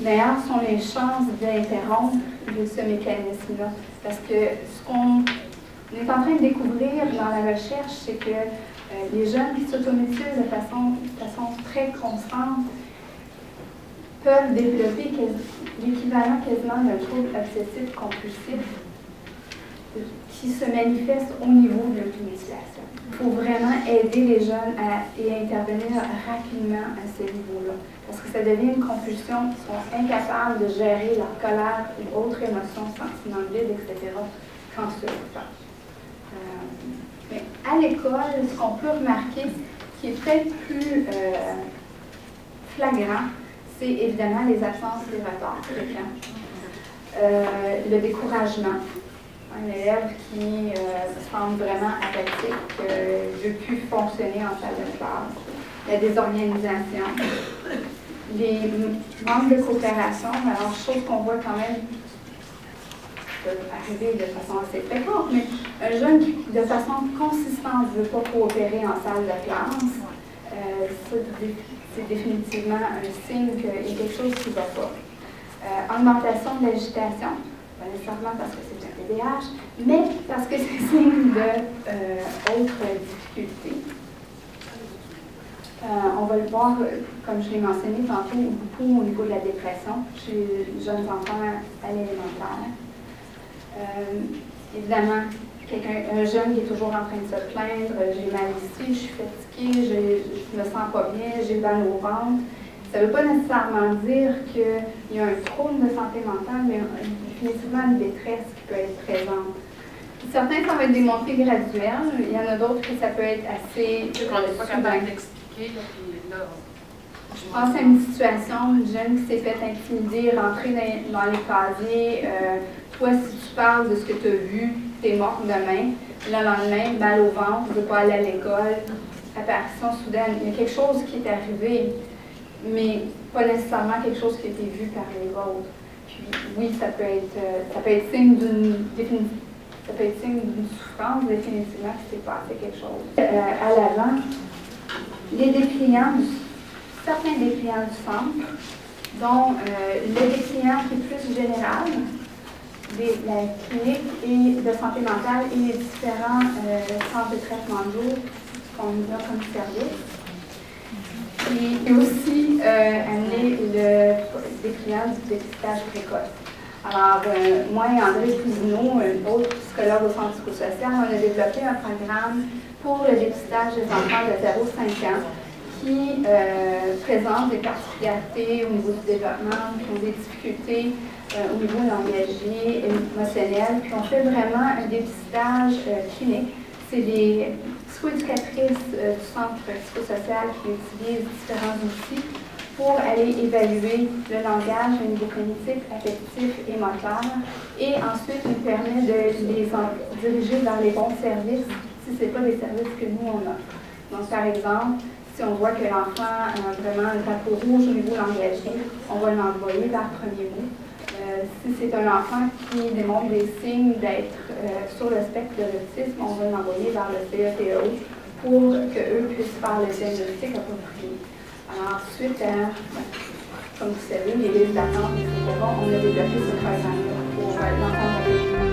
Speaker 1: meilleures sont les chances d'interrompre ce mécanisme-là. Parce que ce qu'on est en train de découvrir dans la recherche, c'est que les jeunes qui s'automutilent de façon très constante peuvent développer l'équivalent quasiment d'un trouble obsessif compulsif qui se manifeste au niveau de l'automutilation. Il faut vraiment aider les jeunes et intervenir rapidement à ce niveau-là. Parce que ça devient une compulsion, ils sont incapables de gérer leur colère ou autres émotions, sentiments de vide, etc. quand se fait. Mais à l'école, ce qu'on peut remarquer, qui est peut-être plus flagrant, c'est évidemment les absences et les retards fréquents. Le découragement. Un élève qui semble vraiment apathique, ne veut plus fonctionner en salle de classe. La désorganisation. Les manques de coopération, alors chose qu'on voit quand même peut arriver de façon assez fréquente, mais un jeune qui, de façon consistante, ne veut pas coopérer en salle de classe, c'est définitivement un signe qu'il y a quelque chose qui ne va pas. Augmentation de l'agitation, pas nécessairement parce que c'est un TDAH, mais parce que c'est signe d'autres difficultés. On va le voir, comme je l'ai mentionné tantôt, beaucoup au niveau de la dépression chez les jeunes enfants à l'élémentaire. Évidemment, un jeune qui est toujours en train de se plaindre, j'ai mal ici, je suis fatiguée, je me sens pas bien, j'ai mal au ventre. Ça ne veut pas nécessairement dire qu'il y a un trouble de santé mentale, mais définitivement une détresse qui peut être présente. Certains, ça va être des montées graduelles. Il y en a d'autres que ça peut être assez soudain. Je pense à une situation, une jeune qui s'est fait intimider, rentrer dans les casiers. Toi, si tu parles de ce que tu as vu, tu es morte demain. Le lendemain, mal au ventre, tu ne veux pas aller à l'école. Apparition soudaine. Il y a quelque chose qui est arrivé, mais pas nécessairement quelque chose qui a été vu par les autres. Puis oui, ça peut être signe d'une ça peut être signe d'une souffrance, définitivement, qu'il s'est passé quelque chose. À l'avant, les dépliants, certains dépliants du centre, dont le dépliant qui est plus général, la clinique et de santé mentale et les différents centres de traitement de jour qu'on a comme service. Et aussi amener le dépliant du dépistage précoce. Alors, moi et André Cousineau, autre psychologue au centre psychosocial, on a développé un programme pour le dépistage des enfants de 0 à 5 ans qui présentent des particularités au niveau du développement, qui ont des difficultés au niveau langagier, émotionnel. Puis on fait vraiment un dépistage clinique. C'est les psychoéducatrices du centre psychosocial qui utilisent différents outils pour aller évaluer le langage au niveau cognitif, affectif et moteur. Et ensuite, nous permet de les diriger vers les bons services si ce n'est pas des services que nous, on a. Donc, par exemple, si on voit que l'enfant a vraiment un drapeau rouge au niveau langagier, on va l'envoyer vers le premier mot. Si c'est un enfant qui démontre des signes d'être sur le spectre de l'autisme, on va l'envoyer vers le CETO pour qu'eux puissent faire le diagnostic approprié. Alors, suite à, comme vous savez, les listes d'attente, etc., on a développé ce programme-là pour l'enfant.